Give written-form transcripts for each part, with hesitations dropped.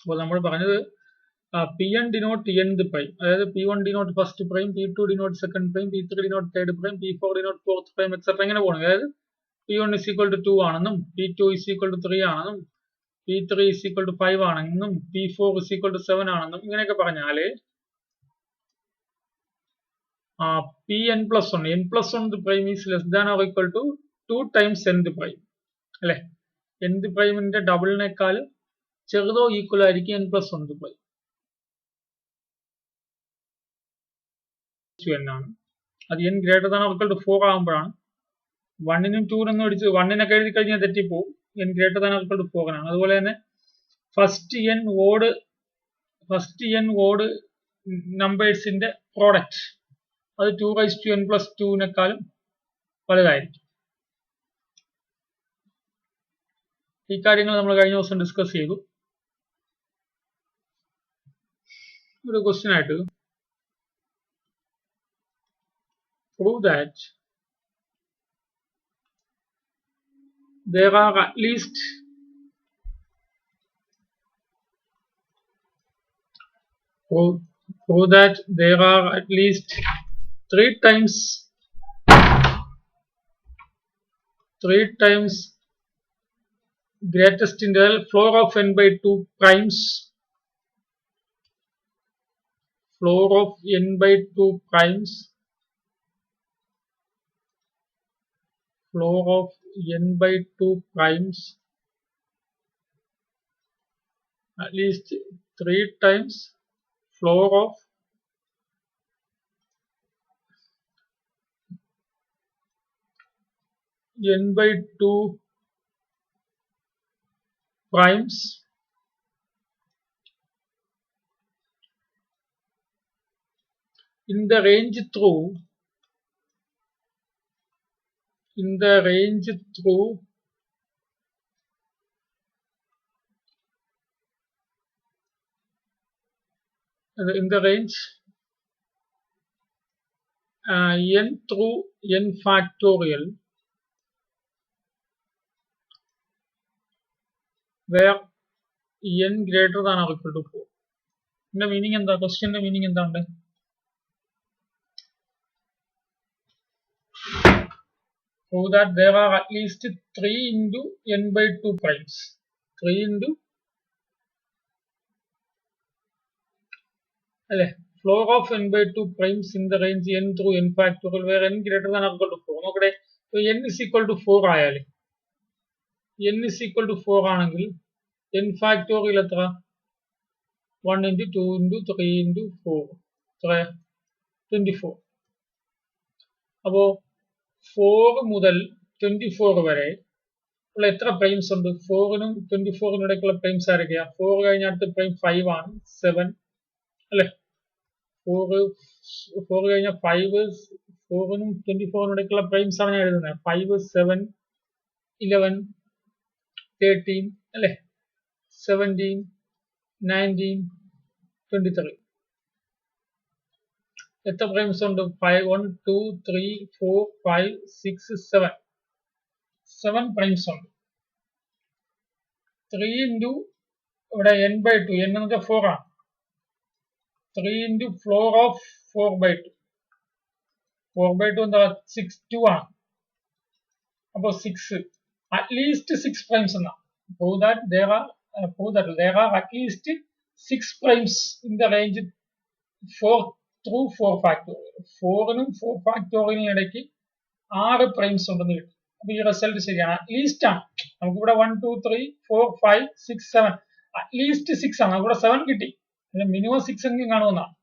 അപ്പോൾ നമ്മൾ പറഞ്ഞത് Pn denote nth prime, അതായത് P1 denote first prime, P2 denote second prime, P3 denote third prime, P4 denote fourth prime, etc. ഇങ്ങനെ പോകണം. അതായത് P1 is equal to 2 ആണെന്നും P2 is equal to 3 ആണെന്നും P3 is equal to 5 ആണെന്നും P4 is equal to 7 ആണെന്നും ഇങ്ങനെയൊക്കെ പറഞ്ഞാൽ Pn plus 1, n plus 1 prime is less than or equal to 2 times nth prime. അല്ലെ, nth പ്രൈമിന്റെ ഡബിളിനേക്കാൾ ചെറുതോ equal ആയിരിക്കും n plus 1 prime. ആണ് അത് n greater than or equal to 4 ആകുമ്പോഴാണ്. 1നും 2നും അടിച്ച് 1നൊക്കെ എഴുതി കഴിഞ്ഞാൽ തെറ്റിപ്പോവും. n greater than or equal to 4 ആണ്. അതുപോലെ തന്നെ ഫസ്റ്റ് n ഓഡ് നമ്പേഴ്സിന്റെ പ്രോഡക്റ്റ് അത് 2n plus 2 വലുതായിരിക്കും. ഈ കാര്യങ്ങൾ നമ്മൾ കഴിഞ്ഞ ദിവസം ഡിസ്കസ് ചെയ്തു. ഒരു ക്വസ്റ്റ്യൻ ആയിട്ട് prove that there are at least three times greatest interval floor of n by 2 primes, floor of n by 2 primes, floor of n by 2 primes, at least 3 times floor of n by 2 primes in the range through in the range n through n factorial, where n greater than or equal to 4. ഇതിന്റെ meaning എന്താ? ക്വസ്റ്റ്യന്റെ meaning എന്താണ്? Prove that there are at least 3 into n by 2 primes. 3 into floor of n by 2 primes in the range n through n factorial where n greater than or equal to 4. നോക്കട്ടെ, n is equal to 4 ആയാൽ n is equal to 4 ആണെങ്കിൽ n factorial എത്ര? 1 into 2 into 3 into 4 എത്ര? 24. അപ്പോ 4 മുതൽ 24 വരെ ഉള്ള എത്ര പ്രൈംസ് ഉണ്ട്? 4നും 24നും ഇടയ്ക്കുള്ള പ്രൈംസ് ആരൊക്കെയാ? 4 കഴിഞ്ഞ അടുത്ത പ്രൈം 5 ആണ്, 7 അല്ലെ. 4 കഴിഞ്ഞ 5, 4നും 24നും ഇടയ്ക്കുള്ള പ്രൈംസ് ആണ് ഞാൻ എഴുതുന്നത്. 5, 7, 11, 13 അല്ലെ, 17, 19, 23. എത്ര പ്രൈംസ് ഉണ്ട്? 1, 2, 3, 4, 5, 6, 7. 7 പ്രൈംസ് ഉണ്ട്. 3 into ഇവിടെ n by 2, n എന്ന് 4 ആണ്. 3 into floor of 4 by 2. 4 by 2 എന്താ? 6, 2 ആണ്. അപ്പോൾ 6, at least 6 primes എന്നാ. Prove that there are at least 6 primes in the range 4 through 4 factorial. 4നും 4 factorial ഇടയ്ക്ക് 6 പ്രൈംസ് ഉണ്ടെന്ന് കിട്ടും. അപ്പൊ ഈ റിസൾട്ട് ശരിയാണ്. അറ്റ്ലീസ്റ്റ് ആണ്. നമുക്കിവിടെ 1, 2, 3, 4, 5, 6, 7. അറ്റ്ലീസ്റ്റ് 6 ആണ്. നമുക്കിവിടെ 7 കിട്ടി. മിനിമം 6 എങ്കിലും കാണുമെന്നാണ്.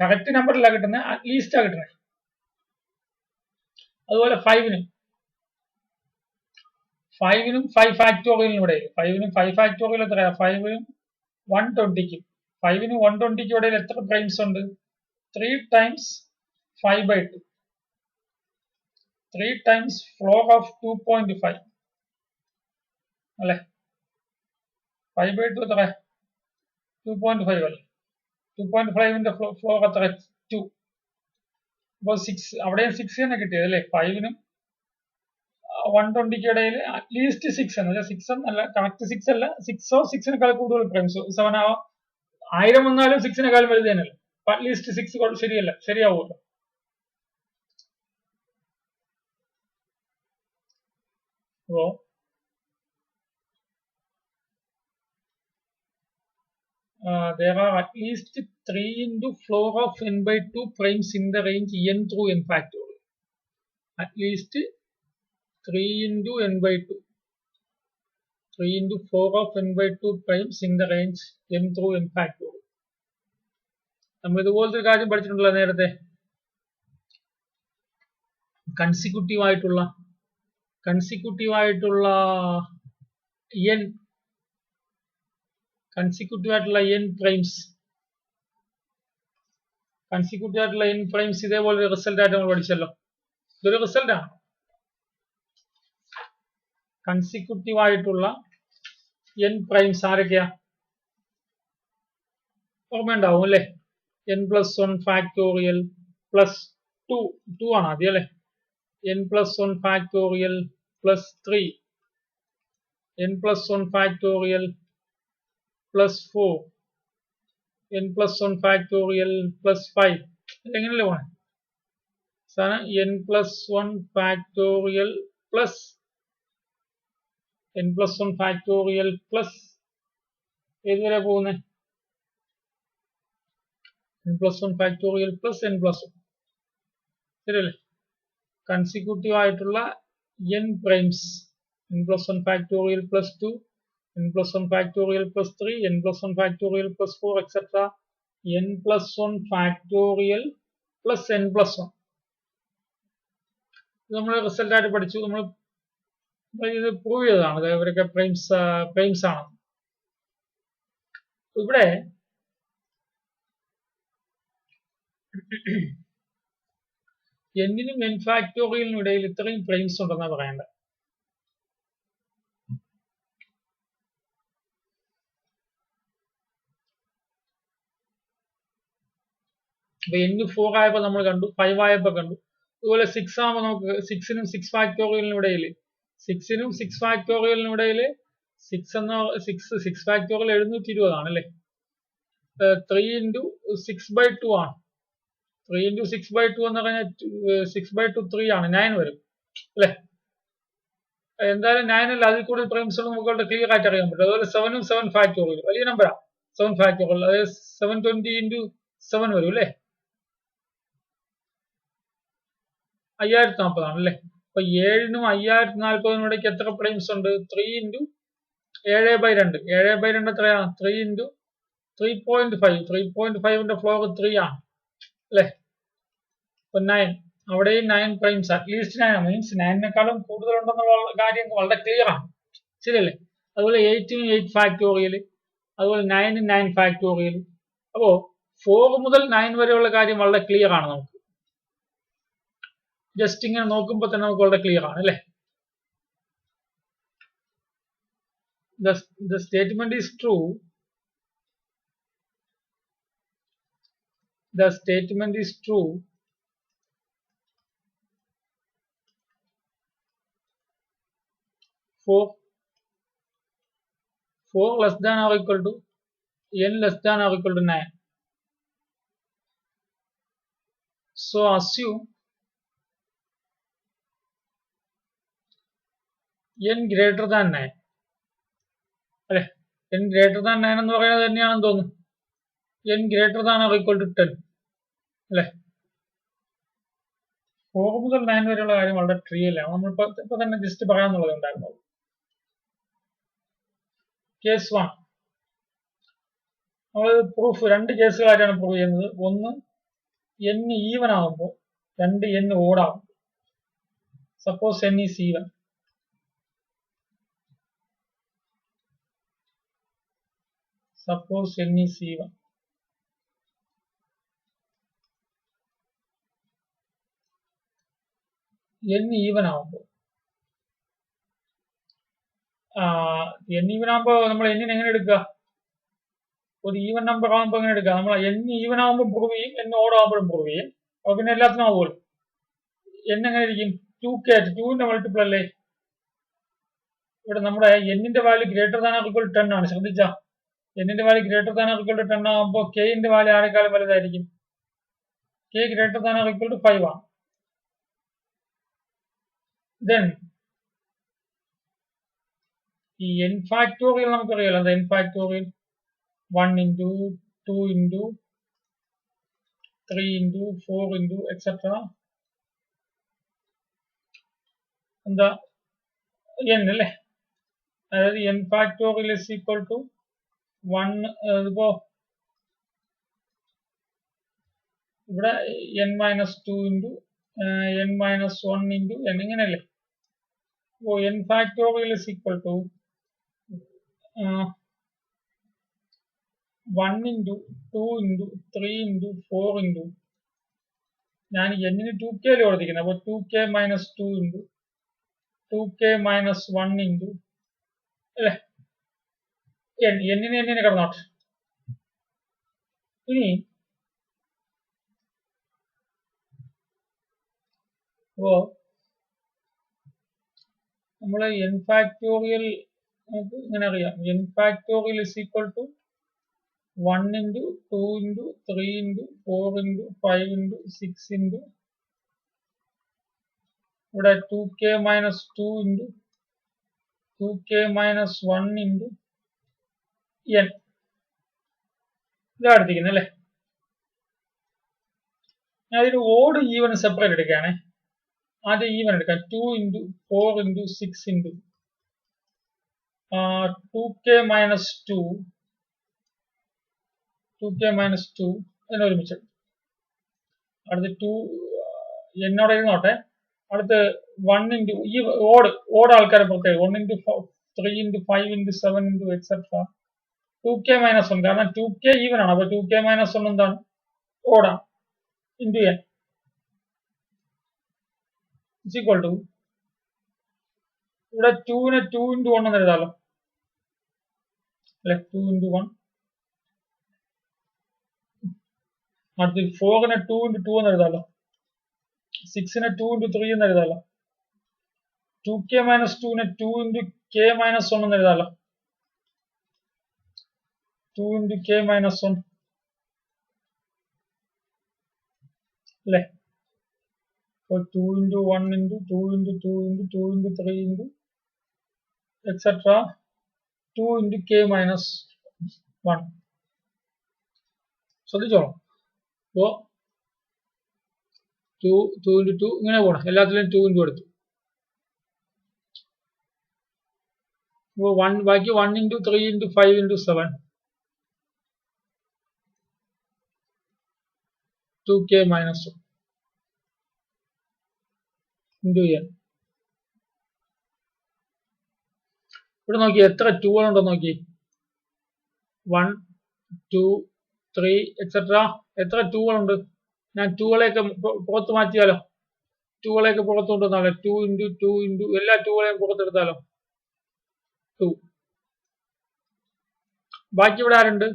കറക്റ്റ് നമ്പറില്ല കിട്ടുന്നത്, അറ്റ്ലീസ്റ്റ് ആ കിട്ടുന്നത്. അതുപോലെ 5നും 5 ഫാക്ടോറിയലിനും ഇവിടെ 5നും 5 ഫാക്ടോറിയൽ എത്രയാ? 5നും 120ക്കും 5നും 120ക്കും ഇടയിൽ എത്ര പ്രൈംസ് ഉണ്ട്? 3 times 5 by 2. 3 times floor of 2.5 അല്ലെ. 5 by 2 എത്ര? 2.5 അല്ലെ. 2.5ന്റെ ഫ്ലോർ എത്ര? 2. അപ്പോൾ 6, അവിടെ 6 തന്നെ കിട്ടിയത് അല്ലെ. 5നും 120 ഇടയിൽ അറ്റ്ലീസ്റ്റ് 6 എന്ന് വെച്ചാൽ 6 അല്ല, കറക്റ്റ് 6 അല്ല, 6ഓ 6നേക്കാൾ കൂടുതൽ പ്രൈംസ് 7 ആവാം, 1000 വന്നാലും 6നേക്കാളും വലുത് തന്നെയല്ല, അറ്റ്ലീസ്റ്റ് 6 ശരിയല്ല, ശരിയാവുമല്ലോ. അപ്പോ there are at least 3 into floor of n by 2 primes in the range n through n factorial. At least 3 into n by 2. 3 into 4 of n by 2 primes in the range n through n factorial. നമ്മൾ ഇതുപോലത്തെ ഒരു കാര്യം പഠിച്ചിട്ടുണ്ടല്ലോ നേരത്തെ. Consecutive ആയിട്ടുള്ള n consecutive ആയിട്ടുള്ള n primes ഇതേപോലെ result ആയിട്ട് നമ്മൾ പഠിച്ചല്ലോ. ഇതൊരു റിസൾട്ട് ആണ്. കൺസിക്യൂട്ടീവ് ആയിട്ടുള്ള n പ്രൈംസ് ആരൊക്കെയാ ഓർമ്മയുണ്ടാവും അല്ലെ? n+1 ഫാക്ടോറിയൽ പ്ലസ് 2 ആണ് ആദ്യം അല്ലെ? n+1 factorial plus 3, n+1 factorial plus 4, n+1 factorial plus 5. എങ്ങനെയല്ലേ പോണേ സാധനം? n+1 factorial plus n+1 factorial plus ഏതുവരെ പോകുന്നത്? n+1 ഫാക്ടോറിയൽ പ്ലസ് n+1 ശരിയല്ലേ? കൺസിക്യൂട്ടീവ് ആയിട്ടുള്ള n primes n+1 factorial plus 2, n+1 factorial plus 3, n+1 factorial plus 4 etcetera n+1 factorial plus n+1. ഇത് നമ്മൾ result ആയിട്ട് പഠിച്ചു. നമ്മൾ ഇത് പ്രൂവ് ചെയ്തതാണ് ഇവരൊക്കെ പ്രൈംസ് ആണ്. ഇവിടെ എന്നിനും n ഫാക്ടോറിയലിനും ഇടയിൽ ഇത്രയും പ്രൈംസ് ഉണ്ടെന്നാണ് പറയേണ്ടത്. അപ്പൊ n4 ആയപ്പോ നമ്മൾ കണ്ടു, 5 ആയപ്പോ കണ്ടു. അതുപോലെ 6 ആകുമ്പോൾ നമുക്ക് 6നും 6 ഫാക്ടോറിയലിനും ഇടയിൽ 6 ഫാക്ടോറിയൽ 720 ആണ് അല്ലെ? 3 into 6/2 ആണ്. 3 into 6/2 എന്ന് പറഞ്ഞാൽ 6/2 3 ആണ്, 9 വരും അല്ലെ? എന്തായാലും 9 അല്ല, അതിൽ കൂടുതൽ പ്രൈംസ് നമുക്ക് ക്ലിയർ ആയിട്ട് അറിയാൻ പറ്റും. അതുപോലെ 7ഉം 7 ഫാക്ടോറിയൽ വലിയ നമ്പറാണ്. 7 ഫാക്ടോറിയൽ അതായത് 720 into 7 വരും അല്ലെ? 5040 ആണ് അല്ലെ? അപ്പൊ 7നും 5040നും ഇടയ്ക്ക് എത്ര പ്രൈംസ് ഉണ്ട്? 3 into 7/2. 7/2 എത്രയാ? 3 into 3.5. 3.5ന്റെ ഫ്ലോർ 3 ആണ് അല്ലെ? അപ്പൊ 9, അവിടെയും 9 പ്രൈംസ്, അറ്റ്ലീസ്റ്റ് 9 മീൻസ് 9നേക്കാളും കൂടുതലുണ്ടെന്നുള്ള കാര്യം വളരെ ക്ലിയർ ആണ്, ശരിയല്ലേ? അതുപോലെ 8നും 8 ഫാക്ടോറിയൽ, അതുപോലെ 9നും 9 ഫാക്ടോറിയൽ. അപ്പോ 4 മുതൽ 9 വരെയുള്ള കാര്യം വളരെ ക്ലിയർ ആണ്. നമുക്ക് ജസ്റ്റ് ഇങ്ങനെ നോക്കുമ്പോൾ തന്നെ നമുക്ക് വളരെ ക്ലിയർ ആണ് അല്ലെ? The statement is true. The statement is true for 4 less than or equal to n less than or equal to 9. So assume n greater than 9 അല്ലെ? n greater than 9 എന്ന് പറയുന്നത് തന്നെയാണെന്ന് തോന്നുന്നു. n greater than or equal to 10 അല്ലെ? 4 മുതൽ 9 വരെയുള്ള കാര്യം വളരെ ട്രിവിയൽ ആണ്. നമ്മൾ ഇപ്പൊ തന്നെ ജസ്റ്റ് പറയാന്നുള്ളത് ഉണ്ടായിരുന്നുള്ളൂ. കേസ് 1 നമ്മൾ പ്രൂഫ് 2 കേസുകളായിട്ടാണ് പ്രൂവ് ചെയ്യുന്നത്. ഒന്ന് n ഈവൻ ആകുമ്പോൾ, 2 n ഓഡ് ആകും. Suppose n is even. Suppose n is even. n even ആകുമ്പോൾ നമ്മൾ n എങ്ങനെ എടുക്കുക? ഒരു ഈവൻ നമ്പർ ആകുമ്പോൾ എങ്ങനെ എടുക്കുക? നമ്മൾ n ഈവൻ ആകുമ്പോൾ പ്രൂവ് ചെയ്യും, n ഓഡ് ആകുമ്പോഴും പ്രൂവ് ചെയ്യും. അപ്പൊ പിന്നെ എല്ലാത്തിനും ആവുമല്ലോ. n എങ്ങനെ ഇരിക്കും? 2k, 2ന്റെ മൾട്ടിപ്പിൾ അല്ലേ? ഇവിടെ നമ്മുടെ എന്നിന്റെ value greater than or equal to 10 ആണ്. ശ്രദ്ധിച്ചാ, എന്നിന്റെ value greater than or equal to 10 ആകുമ്പോൾ കെന്റെ വാല്യൂ ആരെക്കാളും വലുതായിരിക്കും? K greater than or equal to 5 ആണ്. ദെൻ ഈ n ഫാക്ടോറിയൽ നമുക്കറിയാലോ, അത് n factorial 1 into 2 into 3 into 4 into etc. എന്താ n അല്ലേ? അതായത് n factorial is equal to 1. ഇപ്പോ ഇവിടെ n minus 2 into n minus 1 into n ഇങ്ങനെയല്ലേ? അപ്പോൾ n factorial is equal to 1 into 2 into 3 into 4 into ഞാൻ എന്നിന് 2k കൊടുത്തിരിക്കുന്നത്. അപ്പോൾ 2k minus 2 into 2k minus 1 into അല്ലേ, എന്നിനെ കിടന്നോട്ടെ. ഇനി അപ്പോ നമ്മള് n ഫാക്ടോറിയൽ നമുക്ക് ഇങ്ങനെ അറിയാം, n factorial is equal to 1 into 2 into 3 into 4 into 5 into 6 into ഇവിടെ 2k minus 2 into 2k minus 1 into n ഇതാ എടുത്തിരിക്കുന്നത് അല്ലേ. ഞാൻ ഇതിന് ഓഡ് ഈവൻ സെപ്പറേറ്റ് എടുക്കുകയാണേ. ആദ്യം ഈവൻ എടുക്കാം. 2 into 4 into 6 into 2k minus 2 അതിനെ ഒരുമിച്ച്. അടുത്ത് 2 എന്നോട് ഇരുന്നോട്ടെ. അടുത്ത് 1 into ഈ ഓഡ് ആൾക്കാരെ പുറത്തേക്ക് 1 into 3 into 5 into 7 into etc. 2k minus 1 കാരണം 2k ഈവൻ ആണ്. അപ്പൊ 2k minus 1 എന്താണ്? ഓടാണ്. into n is equal to ഇവിടെ 2നെ 2 into 1 എന്ന് എഴുതാലോ അല്ലെ, 2 into 1. അടുത്ത് 4നെ 2 into 2 എന്ന് എഴുതാലോ, 6നെ 2 into 3 എന്ന് എഴുതാലോ, 2k minus 2നെ 2 into k minus 1 എന്ന് എഴുതാലോ, 2 into k minus 1 അല്ലേ. അപ്പോൾ 2 into 1 into 2 into 2 into 2 into 3 into etc. 2 into k minus 1. ശ്രദ്ധിച്ചോളാം. അപ്പോൾ 2 into 2 ഇങ്ങനെ പോകണം, എല്ലാത്തിലും 2 into എടുത്തു. അപ്പോൾ ബാക്കി 1 into 3 into 5 into 7 2k minus 1 into n. ഇവിടെ നോക്കി എത്ര 2 ഉണ്ടോ നോക്കി, 1 2 3 എക്സെട്ര. എത്ര 2 ഉണ്ട്? ഞാൻ 2കളെയൊക്കെ പുറത്ത് മാറ്റിയാലോ, 2കളെയൊക്കെ പുറത്ത് കൊണ്ടുവന്നാലോ, 2 into 2 into എല്ലാ 2കളെയും പുറത്തെടുത്താലോ 2. ബാക്കി ഇവിടെ ആരുണ്ട്?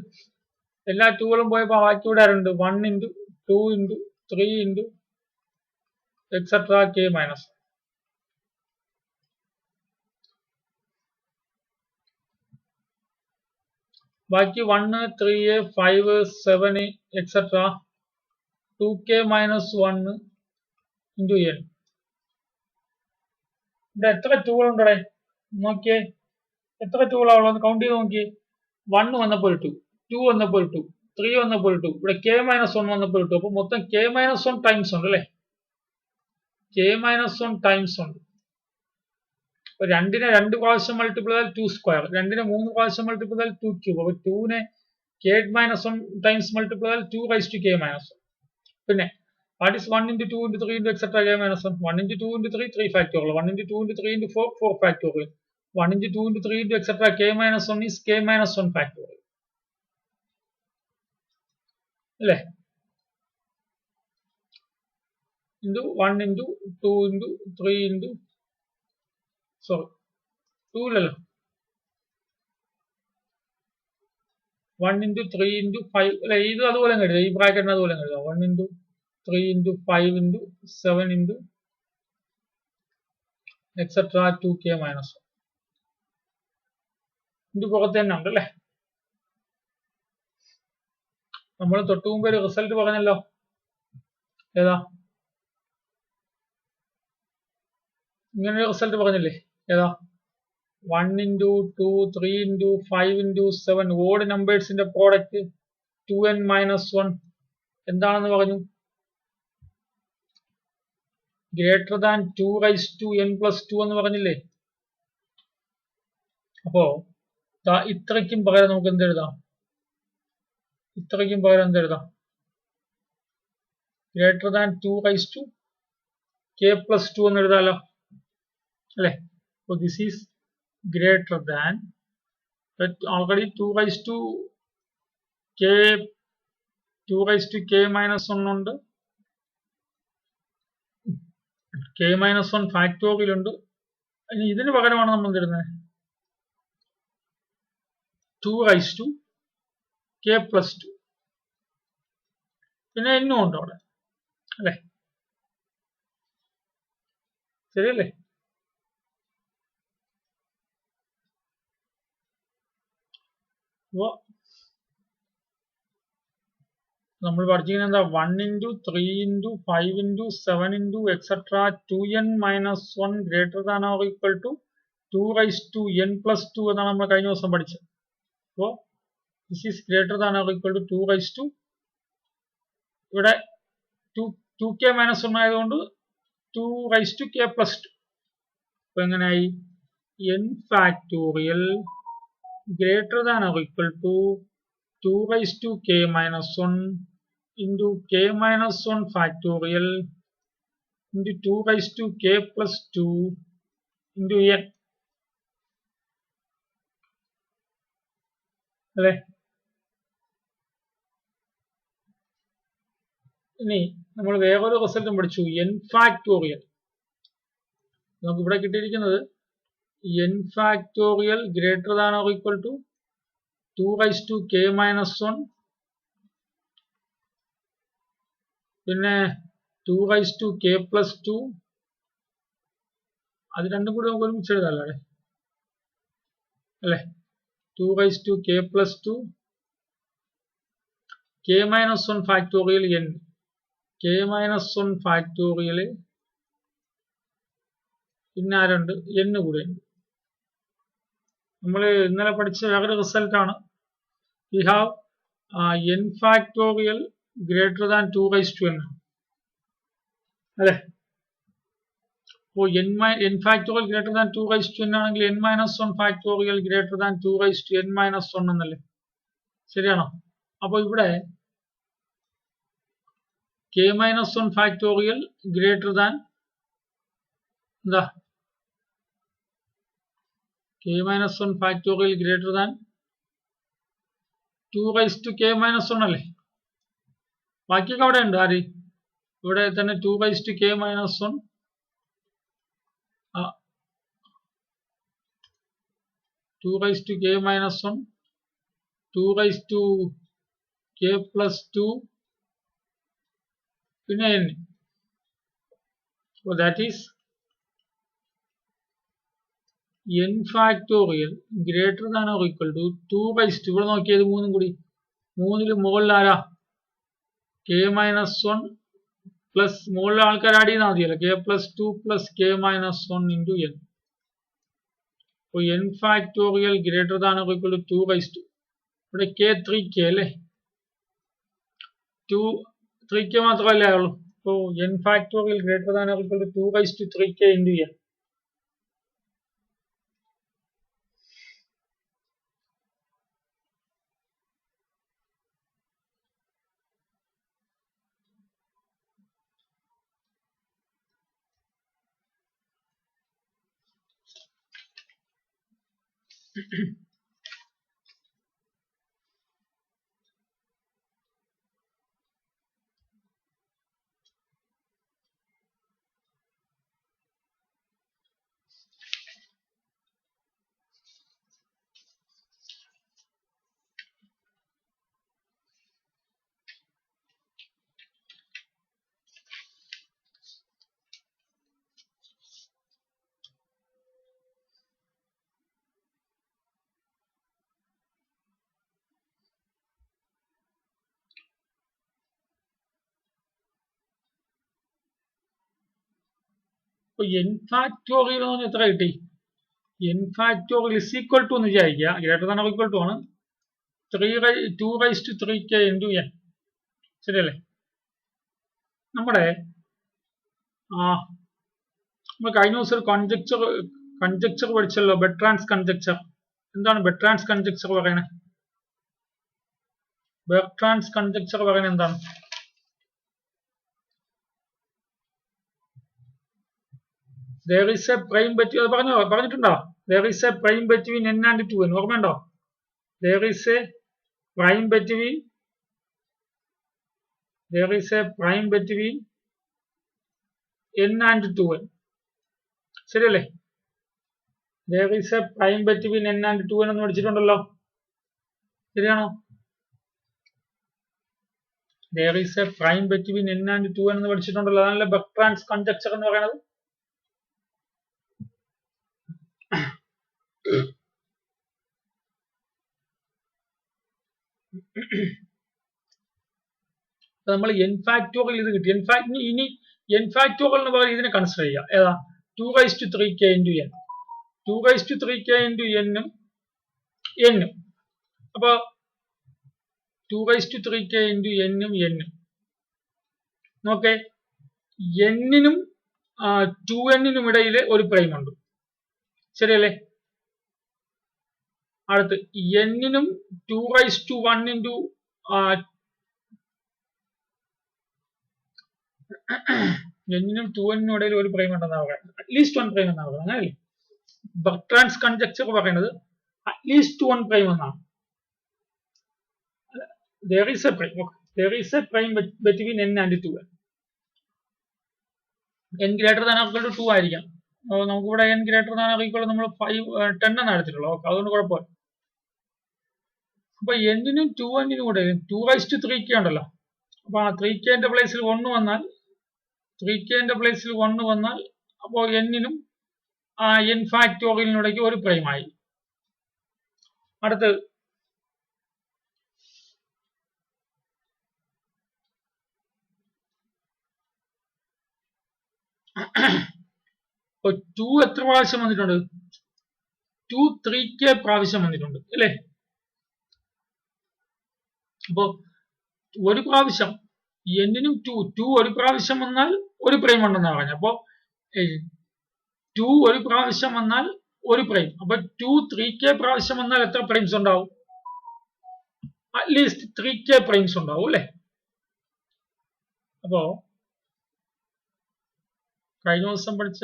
എല്ലാ 2കളും പോയപ്പോ ബാക്കി ഇവിടെ ആരുണ്ട്? 1 into 2 into 3 into etcetera k minus. ബാക്കി 1 3 5 7 etcetera 2k minus 1 into n. ഇവിടെ എത്ര 2കളുണ്ടേ നോക്കിയേ, എത്ര 2കളാണുള്ളത് കൗണ്ട് ചെയ്ത് നോക്കിയേ. 1 വന്നപ്പോൾ 2, 2 വന്നപ്പോൾ 2, 3 വന്നപ്പോൾ 2, ഇവിടെ k minus 1 വന്നപ്പോൾ 2. അപ്പൊ മൊത്തം k minus 1 ടൈംസ് ഉണ്ട് അല്ലെ, k minus 1 ടൈംസ് ഉണ്ട്. അപ്പൊ 2നെ 2 പ്രാവശ്യം മൾട്ടിപ്പിൾ ചെയ്താൽ 2 സ്ക്വയർ, 2നെ 3 പ്രാവശ്യം മൾട്ടിപ്പിൾ ചെയ്താൽ 2 ക്യൂബ്. അപ്പൊ 2നെ k minus 1 ടൈംസ് മൾട്ടിപ്പിൾ ചെയ്താൽ 2 raised to k minus 1. പിന്നെ what is 1 into 2 into 3 into etc. k minus 1? 1 into 2 into 3 3 factorial, 1 into 2 into 3 into 4 4 factorial, 1 into 2 into 3 into etc. k minus 1 is k minus 1 factorial അല്ലേ. into 1 into 2 into 3 into sorry 2 അല്ലല്ലോ, 1 into 3 into 5 അല്ലെ. ഇത് അതുപോലെ എഴുതാം, ഈ ബ്രാക്കറ്റിന് അതുപോലെ എഴുതാം. 1 into 3 into 5 into 7 into etc. 2k minus 1. ഇത് പുറത്ത് തന്നെ ഉണ്ട് അല്ലേ? നമ്മൾ തൊട്ടു മുമ്പ് ഒരു റിസൾട്ട് പറഞ്ഞല്ലോ, ഏതാ? ഇങ്ങനെ ഒരു റിസൾട്ട് പറഞ്ഞില്ലേ, ഏതാ? 1 into 2, 3 into 5 into 7 ഓഡ് നമ്പേഴ്സിന്റെ പ്രോഡക്റ്റ് 2n - 1 എന്താണെന്ന് പറഞ്ഞു? ഗ്രേറ്റർ ദാൻ 2n+2 എന്ന് പറഞ്ഞില്ലേ? അപ്പോ ഇത്രയ്ക്കും പകരം നമുക്ക് എന്തെഴുതാം? ഇത്രയ്ക്കും പകരം എന്തെഴുതാം? ഗ്രേറ്റർ ദാൻ 2k+2 എന്ന് എഴുതാലോ, അല്ലെ? So this is greater than, but already 2k-1 ഉണ്ട്, k-1 ഫാക്ടോറിയൽ ഉണ്ട്. ഇനി ഇതിന് പകരമാണ് നമ്മൾ എന്തിരുന്നത്? 2k+2 പിന്നെ എന്നും ഉണ്ട് അവിടെ, അല്ലെ? ശരിയല്ലേ? അപ്പോ നമ്മൾ പഠിച്ചിരിക്കുന്നത് എന്താ? 1 into 3 into 5 into 7 into etc. 2n - 1 greater than or equal to 2n+2 എന്നാണ് നമ്മൾ കഴിഞ്ഞ ദിവസം പഠിച്ചത്. അപ്പോ this is greater than or equal to 2 ഇവിടെ 2k-1 ആയതുകൊണ്ട് 2k+2. അപ്പൊ എങ്ങനെയായി? n factorial greater than or equal to 2k-1 into k-1 factorial into 2k+2 into n, അല്ലെ? ഇനി നമ്മൾ വേറൊരു റിസൾട്ടും പഠിച്ചു, n ഫാക്ടോറിയൽ. നമുക്ക് ഇവിടെ കിട്ടിയിരിക്കുന്നത് n factorial greater than or equal to 2k-1 പിന്നെ 2k+2, അത് രണ്ടും കൂടി നമുക്ക് ഒരുമിച്ച് എഴുതാമല്ലോ, അല്ലെ? 2k+2 k-1 factorial n, k-1 factorial പിന്നെ ആരുണ്ട്? n കൂടെ ഉണ്ട്. നമ്മൾ ഇന്നലെ പഠിച്ച വേറൊരു റിസൾട്ടാണ്. We have n factorial greater than 2n, അല്ലെ? അപ്പോൾ n factorial greater than 2n ആണെങ്കിൽ n-1 factorial greater than 2n-1 എന്നല്ലേ? ശരിയാണോ? അപ്പൊ ഇവിടെ k-1 factorial greater than എന്താ? k-1 factorial greater than 2k-1 അല്ലേ? ബാക്കിയൊക്കെ അവിടെ ഉണ്ട്. ആര്? ഇവിടെ തന്നെ 2k-1, 2k-1, 2k+2 പിന്നെ n. So that is n factorial greater than or equal to 2 ഇവിടെ നോക്കിയത് മൂന്നും കൂടി, മൂന്നില് മുകളിൽ ആരാ? k-1 പ്ലസ് മുകളിലെ ആൾക്കാർ ആഡ് ചെയ്താൽ മതിയല്ലോ, k+2 + k-1 into n. അപ്പോൾ n factorial greater than or equal to 2. ഇവിടെ k3k അല്ലേ? 3k മാത്രമല്ലേ ഉള്ളൂ. അപ്പോൾ n factorial greater than or equal to 2/3k into n. അപ്പൊ n ഫാക്ടോറിയൽ എന്ന് പറഞ്ഞാൽ എത്ര കിട്ടി? n factorial is equal to എന്ന് വിചാരിക്കുക, greater than or equal to ആണ് 2^3k into n. ശരിയല്ലേ? നമ്മൾ കഴിഞ്ഞ ദിവസം ഒരു കൺജക്ചർ പഠിച്ചല്ലോ, ബെർട്രാൻസ് കൺജക്ചർ. എന്താണ് ബെർട്രാൻസ് കൺജക്ചർ പറയുന്നത്? ബെർട്രാൻസ് കൺജക്ചർ പറയുന്നത് എന്താണ്? There is a prime between, പറഞ്ഞിട്ടുണ്ടോ? There is a prime between n and 2n. ഓർമ്മയുണ്ടോ? There is a prime between n and 2n. ശരിയല്ലേ? There is a prime between n and 2n എന്ന് പഠിച്ചിട്ടുണ്ടല്ലോ, ശരിയാണോ? There is a prime between n and 2n എന്ന് പഠിച്ചിട്ടുണ്ടല്ലോ, അതാണല്ലോ ബെർട്രാൻസ് കൺജക്ചർ എന്ന് പറയുന്നത്. നമ്മൾ n factorial ഇത് കിട്ടി. ഇനി n ഫാക്ടോറിയൽ എന്ന് പറയുന്നത് ഇതിനെ കൺസിഡർ ചെയ്യാം. ഏതാ? 2^3k into n. 2^3k into n ഉം n ഉം. അപ്പൊ 2^3k into n ഉം n ഉം നോക്കേ, n നും 2n നും ഇടയിൽ ഒരു പ്രൈം ഉണ്ട്, ശരിയല്ലേ? അടുത്ത് n നും 2^1 into n നും 2n നും ഇടയിൽ ഒരു പ്രൈം ഉണ്ടെന്നാണ് പറയുന്നത്, അറ്റ്ലീസ്റ്റ് 1 പ്രൈം എന്നാണ് പറയുന്നത്, അങ്ങനെയല്ലേ? ബെർട്രാൻസ് കൺജക്ചർ പറയുന്നത് അറ്റ്ലീസ്റ്റ് 1 പ്രൈം എന്നാണ്. There is a prime between n and 2n. n greater than or equal to 2 ആയിരിക്കാം. നമുക്കിവിടെ n greater than or equal to നമ്മൾ 10 എന്നാണ് എടുത്തിട്ടുള്ളത്. ഓക്കെ, അതുകൊണ്ട് കുഴപ്പമില്ല. അപ്പൊ n നും 2n നും കൂടെ 2^3k ഉണ്ടല്ലോ, അപ്പൊ 3k ന്റെ പ്ലേസിൽ 1 വന്നാൽ 3k ന്റെ പ്ലേസിൽ 1 വന്നാൽ അപ്പോൾ n നും n ഫാക്ടോറിയലിനിടയ്ക്ക് ഒരു പ്രൈം ആയി. അടുത്ത് ഇപ്പൊ 2 എത്ര പ്രാവശ്യം വന്നിട്ടുണ്ട്? 2 3k പ്രാവശ്യം വന്നിട്ടുണ്ട്, അല്ലേ? അപ്പൊ ഒരു പ്രാവശ്യം n നും 2 ഒരു പ്രാവശ്യം വന്നാൽ ഒരു പ്രൈം ഉണ്ടെന്നാണ് പറഞ്ഞത്. അപ്പൊ 2 ഒരു പ്രാവശ്യം വന്നാൽ ഒരു പ്രൈം. അപ്പൊ 2 3k പ്രാവശ്യം വന്നാൽ എത്ര പ്രൈംസ് ഉണ്ടാവും? അറ്റ്ലീസ്റ്റ് 3k പ്രൈംസ് ഉണ്ടാവും, അല്ലെ? അപ്പോ കഴിഞ്ഞ ദിവസം പഠിച്ച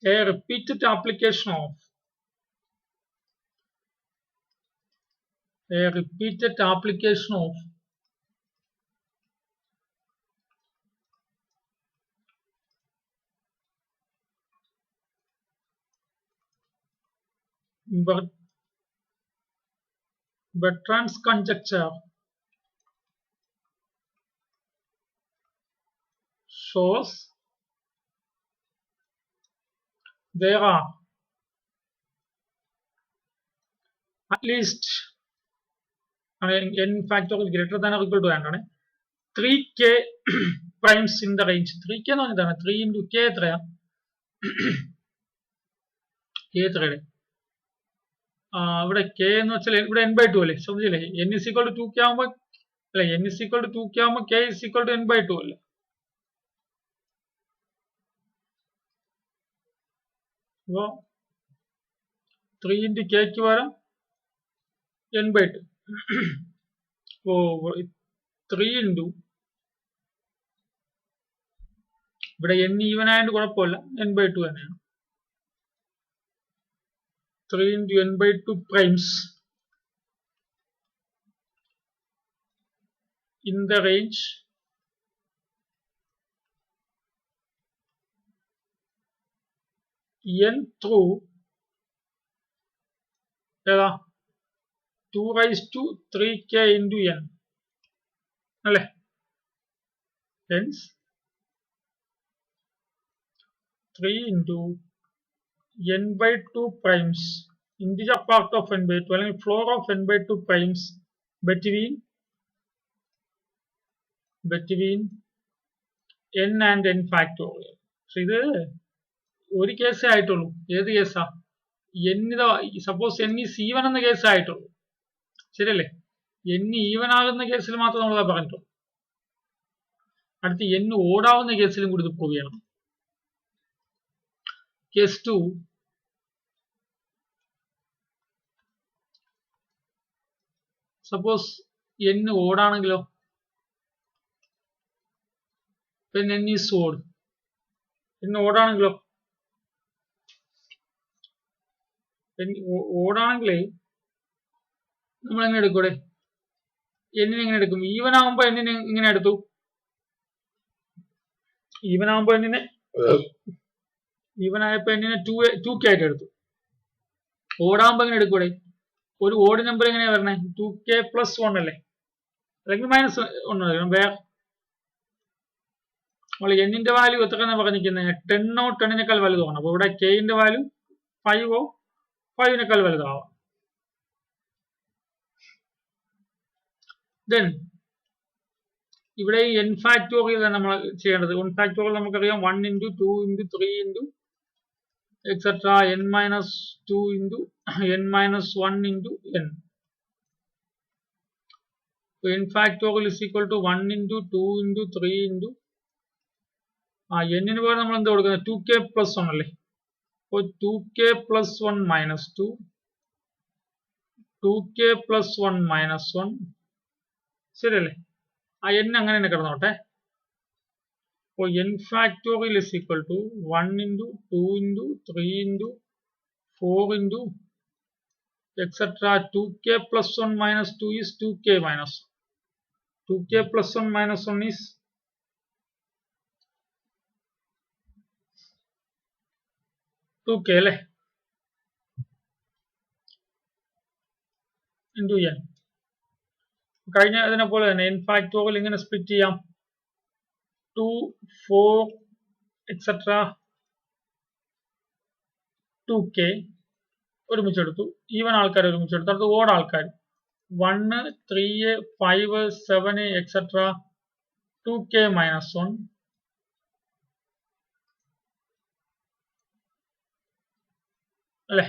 a repeated application of Bertrand's conjecture shows there are at least n factorial greater than or equal to n ആണ് 3k primes in the range. 3k എന്ന് പറഞ്ഞതാണ് 3 into k എത്രയാ? k എത്രയാണ്? ഇവിടെ k എന്ന് വെച്ചാൽ ഇവിടെ n/2 അല്ലേ, ശ്രദ്ധിച്ചില്ലേ? n is equal to 2k ആവുമ്പോൾ അല്ലെ, n is equal to 2k ആവുമ്പോൾ k is equal to n/2 അല്ലേ? അപ്പോ 3 into k ക്ക് പകരം n/2. അപ്പോ 3 into ഇവിടെ n ഈവൻ ആയതുകൊണ്ട് കുഴപ്പമില്ല, n/2 തന്നെയാണ്. 3 into n/2 primes in the range n through 2^3k into n അല്ലേ? Hence 3 into n/2 primes integer part of n by 2 അല്ലെങ്കിൽ floor of n by 2 primes between n and n factorial. പക്ഷെ ഇത് ഒരു കേസേ ആയിട്ടുള്ളൂ. ഏത് കേസാ? Suppose n is even എന്ന കേസേ ആയിട്ടുള്ളൂ. ശരിയല്ലേ? n ഈവൻ ആകുന്ന കേസിൽ മാത്രം നമ്മളത് പറഞ്ഞിട്ടുള്ളൂ. അടുത്ത് n ഓടാവുന്ന കേസിലും കൂടി ഇത് പ്രൂവ് ചെയ്യണം. Case 2, suppose n ഓടാണെങ്കിലോ? n is odd. n ഓടാണെങ്കിലോ? ഓടാണെങ്കിൽ നമ്മൾ എങ്ങനെ എടുക്കൂടെ? എന്നിനെ എങ്ങനെ എടുക്കും? ഈവൻ ആകുമ്പോ എന്നിനെ ഇങ്ങനെ എടുത്തു. ഈവൻ ആകുമ്പോ എന്നിനെ ഈവൻ ആയപ്പോ എന്നിനെ 2k ആയിട്ട് എടുത്തു. ഓടാകുമ്പോ എങ്ങനെ എടുക്കൂടെ? ഒരു ഓഡ് നമ്പർ എങ്ങനെയാ വരണേ? 2k + 1 അല്ലേ? അല്ലെങ്കിൽ -1 വേറെ നമ്മൾ എന്നിന്റെ വാല്യൂ എത്രയാണ് പറഞ്ഞിരിക്കുന്നത്? 10 10നേക്കാൾ വലുതാണ്. അപ്പൊ ഇവിടെ കെന്റെ വാല്യൂ 5 5നേക്കാൾ വലുതാവാം. ദെൻ ഇവിടെ n ഫാക്ടോറിയൽ നമ്മൾ ചെയ്യേണ്ടത്. n ഫാക്ടോറിയൽ നമുക്കറിയാം 1 × 2 × 3 × etc. n - 2 × n - 1 × n. n factorial is equal to 1 × 2 × 3 × n ന് പകരം നമ്മൾ എന്താ കൊടുക്കുന്നത്? 2k + 1 അല്ലേ? അപ്പോൾ 2k + 1 - 2 2k + 1 - 1 ശരിയല്ലേ? n അങ്ങനെ തന്നെ കിടന്നോട്ടെ. അപ്പോൾ n factorial is equal to 1 × 2 × 3 × 4 × etc. 2k + 1 - 2 is 2k - 1. 2k + 1 - 1 is 2k അല്ലേ? Into n. കഴിഞ്ഞ ഇതിനെ പോലെ തന്നെ n ഫാക്ടോറിയൽ ഇങ്ങനെ സ്പ്ലിറ്റ് ചെയ്യാം. 2 4 etc. 2k ഒരുമിച്ചെടുത്തു. ഈവൻ ആൾക്കാർ ഒരുമിച്ചെടുത്തു. അടുത്ത് ഓഡ് ആൾക്കാർ 1 3 5 7 etc. 2k - 1 അല്ലേ?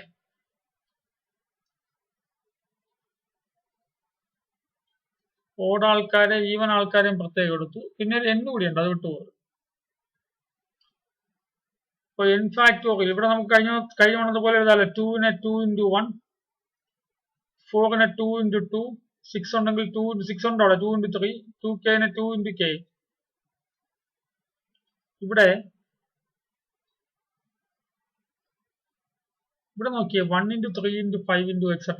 ഓഡ് ആൾക്കാരെ ഈവൻ ആൾക്കാരെയും പ്രത്യേകം എടുത്തു. പിന്നെ ഒരു n കൂടി ഉണ്ട്, അത് വിട്ടുപോകും. അപ്പോൾ n ഫാക്ടോറിയൽ ഇവിടെ നമുക്ക് കഴിഞ്ഞ പോലെ എഴുതാമല്ലോ. 2നെ 2 × 1, 4നെ 2 × 2, 6 ഉണ്ടെങ്കിൽ 2 × 6 ഉണ്ട് അവിടെ, 2 × 3, 2kനെ 2 × k. ഇവിടെ നോക്കിയേ 1 × 3 × 5 × etc.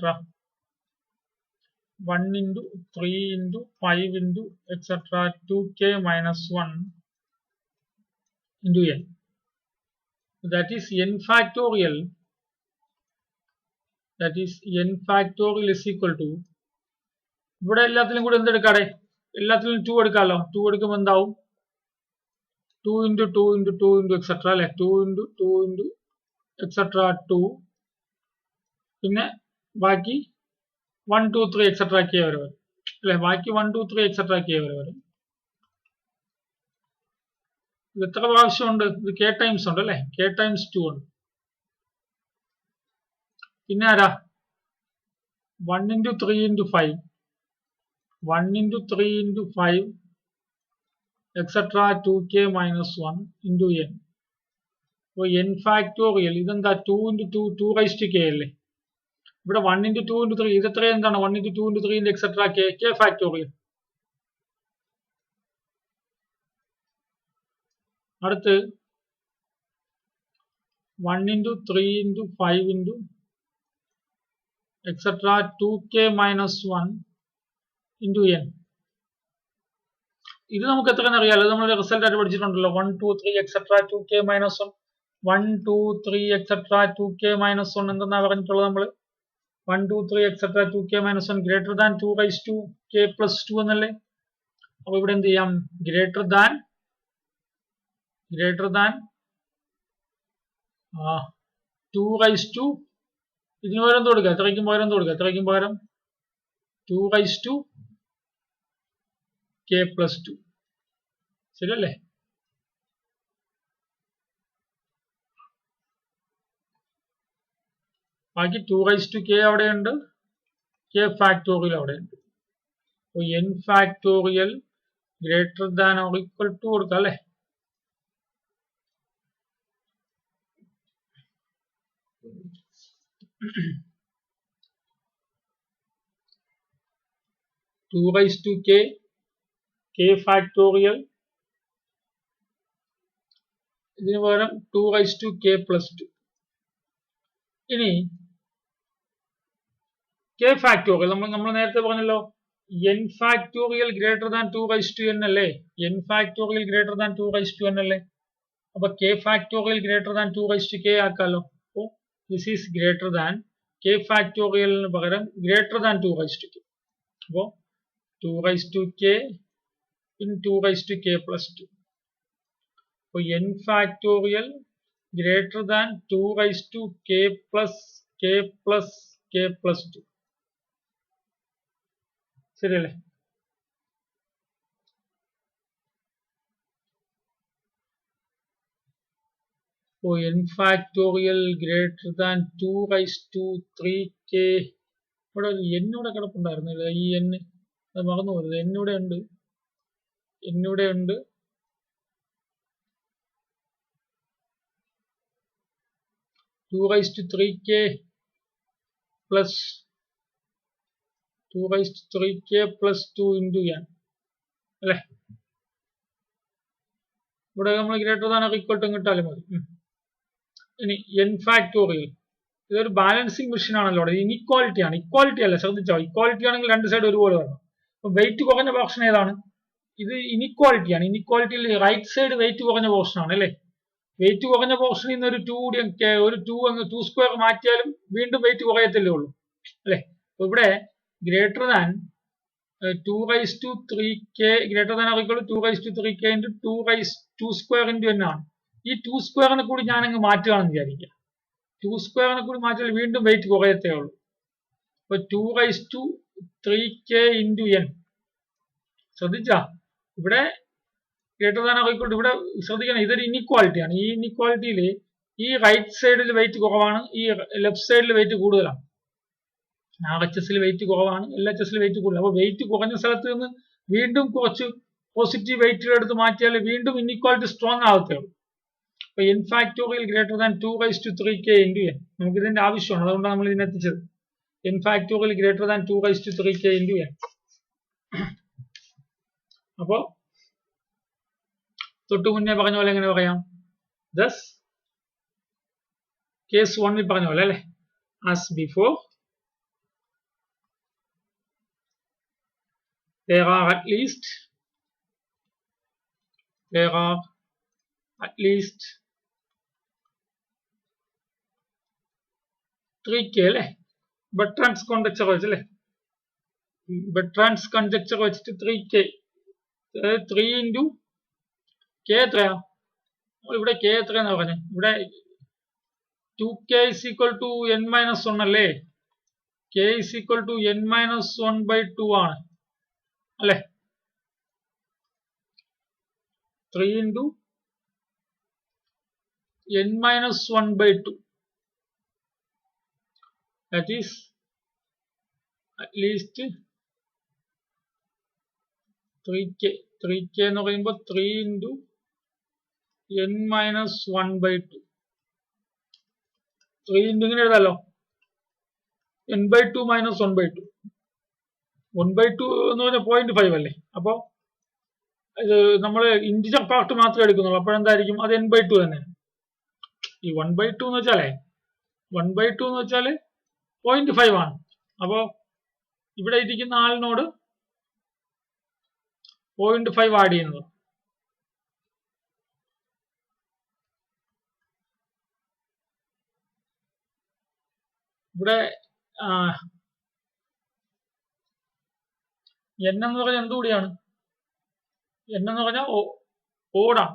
1 × 3 × 5 × etc. 2k - 1 × n. That is n factorial. Is equal to ഇവിടെ എല്ലാത്തിലും കൂടെ എന്തെടുക്കാടെ? എല്ലാത്തിലും 2 എടുക്കാമല്ലോ. 2 എടുക്കുമ്പോൾ എന്താവും? 2 × 2 × 2 × etc. അല്ലെ? 2 × 2 × etc. 2 പിന്നെ ബാക്കി 1 2 3 etc. k വരെ വരും അല്ലെ? ബാക്കി 1 2 3 etc. k വരെ വരും. ഇത് എത്ര പ്രാവശ്യമുണ്ട്? ഇത് k ടൈംസ് ഉണ്ട് അല്ലെ? k ടൈംസ് 2 ഉണ്ട്. പിന്നെ ആരാ? 1 × 3 × 5, 1 × 3 × 5 etc. 2k - 1 × n. അപ്പോൾ n ഫാക്ടോറിയൽ ഇതെന്താ? 2 × 2 2k അല്ലേ? ഇവിടെ 1 × 2 × 3 ഇത് എത്ര? എന്താണ്? 1 × 2 × 3 etc. k factorial. അടുത്ത് 1 × 3 × 5 etc. 2k - 1 × n. ഇത് നമുക്ക് എത്ര അറിയാലോ? നമ്മൾ റിസൾട്ട് ആയിട്ട് പഠിച്ചിട്ടുണ്ടല്ലോ. 1 2 3 etc. 2k - 1 1 2 3 etc. 2k - 1 എന്തെന്നാ പറഞ്ഞിട്ടുള്ളത് നമ്മൾ? 1 2 3 etc. 2k - 1 greater than 2k + 2 എന്നല്ലേ? അപ്പൊ ഇവിടെ എന്ത് ചെയ്യാം? ഗ്രേറ്റർ ദാൻ 2 ഇതിന് പകരം എന്ത് കൊടുക്കുക? എത്രയ്ക്കും പകരം എന്ത് കൊടുക്കുക? എത്രയ്ക്കും പകരം 2k+2. ശരിയല്ലേ? ബാക്കി 2k അവിടെയുണ്ട്, k ഫാക്ടോറിയൽ അവിടെയുണ്ട്. അപ്പോൾ n factorial greater than or equal to കൊടുക്കാം അല്ലേ? k ഫാക്ടോറിയൽ, ഇതിന് പകരം 2k+2. ഇനി k ഫാക്ടോറിയൽ നമ്മൾ നേരത്തെ പറഞ്ഞല്ലോ n factorial greater than 2n അല്ലേ? n factorial greater than 2n അല്ലേ? അപ്പൊ k factorial greater than 2k ആക്കാലോ. അപ്പോൾ this is greater than k ഫാക്ടോറിയലിന് പകരം ഗ്രേറ്റർ ദാൻ 2k. അപ്പോൾ 2k in 2k+2. അപ്പോൾ n factorial greater than 2k+k+k+2. ശരിയല്ലേ? അപ്പോൾ n factorial greater than 2×3k. ഇവിടെ n ഇവിടെ കിടപ്പുണ്ടായിരുന്നില്ല, ഈ n അത് മറന്നു പോയത്. n ഇവിടെ ഉണ്ട്, n 2×3k plus 2×3k+2 into n അല്ലേ? ഇവിടെ നമ്മൾ greater than or equal to കിട്ടാലും മതി. ഇനി n ഫാക്ടോറിയൽ, ഇതൊരു ബാലൻസിങ് മെഷീൻ ആണല്ലോ. അവിടെ ഇനിക്വാലിറ്റി ആണ്, ഇക്വാലിറ്റി അല്ല, ശ്രദ്ധിച്ചോ. ഇക്വാലിറ്റി ആണെങ്കിൽ രണ്ട് സൈഡ് ഒരുപോലെ വരണം. അപ്പൊ വെയിറ്റ് കുറഞ്ഞ പോർഷൻ ഏതാണ്? ഇത് ഇനിക്വാലിറ്റി ആണ്. ഇനിക്വാലിറ്റിയിൽ റൈറ്റ് സൈഡ് വെയിറ്റ് കുറഞ്ഞ പോർഷൻ ആണ് അല്ലേ? വെയിറ്റ് കുറഞ്ഞ പോർഷനിൽ നിന്ന് ഒരു 2 സ്ക്വയർ മാറ്റിയാലും വീണ്ടും വെയിറ്റ് കുറയത്തല്ലേ ഉള്ളൂ അല്ലേ? അപ്പൊ ഇവിടെ greater than 2×3k greater than or equal to 2×3k into 2 square into n ആണ്. ഈ 2 സ്ക്വയറിനെ കൂടി ഞാൻ അങ്ങ് മാറ്റുകയാണെന്ന് വിചാരിക്കുക. 2 സ്ക്വയറിനെ കൂടി മാറ്റിയാൽ വീണ്ടും വെയിറ്റ് കുറയത്തേ ഉള്ളൂ. അപ്പൊ 2×3k into n. ശ്രദ്ധിച്ചാ, ഇവിടെ greater than or equal to, ഇവിടെ ശ്രദ്ധിക്കണം, ഇതൊരു ഇനിക്വാലിറ്റി ആണ്. ഈ ഇനിക്വാലിറ്റിയിൽ ഈ റൈറ്റ് സൈഡിൽ വെയിറ്റ് കുറവാണ്, ഈ ലെഫ്റ്റ് സൈഡിൽ വെയിറ്റ് കൂടുതലാണ്. RHS വെയിറ്റ് കുറവാണ്, LHS വെയിറ്റ് കൂടുതൽ. അപ്പൊ വെയിറ്റ് കുറഞ്ഞ സ്ഥലത്ത് നിന്ന് വീണ്ടും കുറച്ച് പോസിറ്റീവ് വെയിറ്റുകൾ എടുത്ത് മാറ്റിയാൽ വീണ്ടും ഇനിക്വാലിറ്റി സ്ട്രോങ് ആവത്തേ ഉള്ളൂ. അപ്പൊ n factorial greater than 2×3k into n. നമുക്ക് ഇതിന്റെ ആവശ്യമാണ്, അതുകൊണ്ടാണ് നമ്മൾ ഇതിനെത്തിച്ചത്. n factorial greater than 2×3k into n. അപ്പോ തൊട്ടു മുന്നേ പറഞ്ഞ പോലെ എങ്ങനെ പറയാം? ദസ് കേസ് 1ൽ പറഞ്ഞ പോലെ അല്ലെ? As before, there are at least 3k അല്ലെ? ബെട്രാൻസ് കോൺജക്ചർ വെച്ചല്ലേ? ബെട്രാൻസ് കോൺജക്ചർ വെച്ചിട്ട് 3k, 3 into k എത്രയാ? ഇവിടെ k എത്രയാന്ന് പറഞ്ഞു? ഇവിടെ 2k is equal to n-1 അല്ലേ? k is equal to n-1/2 ആണ് അല്ലെ? 3 into n-1/2, that is at least 3k. 3k എന്ന് പറയുമ്പോൾ 3 into n-1/2. 3 into ഇങ്ങനെ എഴുതാലോ, n/2 minus 1/2. 1/2 എന്ന് പറഞ്ഞാൽ 0.5 അല്ലേ? അപ്പൊ ഇത് നമ്മൾ ഇന്റിജർ പാർട്ട് മാത്രമേ എടുക്കുന്നുള്ളൂ. അപ്പോഴെന്തായിരിക്കും? അത് n/2 തന്നെ. ഈ 1/2 എന്ന് വെച്ചാലേ 1/2 എന്ന് വെച്ചാല് 0.5 ആണ്. അപ്പോ ഇവിടെ ഇരിക്കുന്ന ആളിനോട് 0.5 ആഡ് ചെയ്യുന്നത്. ഇവിടെ n എന്ന് പറഞ്ഞാൽ എന്തുകൂടിയാണ്? n എന്ന് പറഞ്ഞാൽ ഓടാണ്.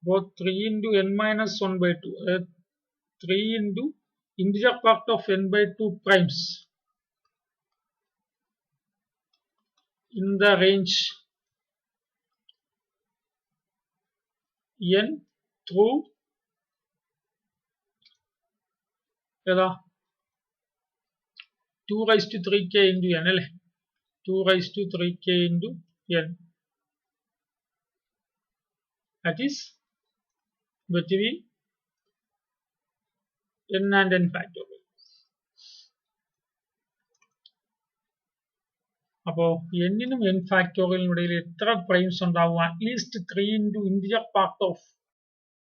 അപ്പോൾ 3 into n-1/2, 3 into integer part of n by 2 primes in the range n through ഏതാ 2 raised to 3k into n അല്ലേ 2 raised to 3k into n, that is between n and n factorial. അപ്പോൾ n നും n ഫാക്ടോറിയലിനും ഇടയിൽ എത്ര primes ഉണ്ടാവും? At least 3 into integer part of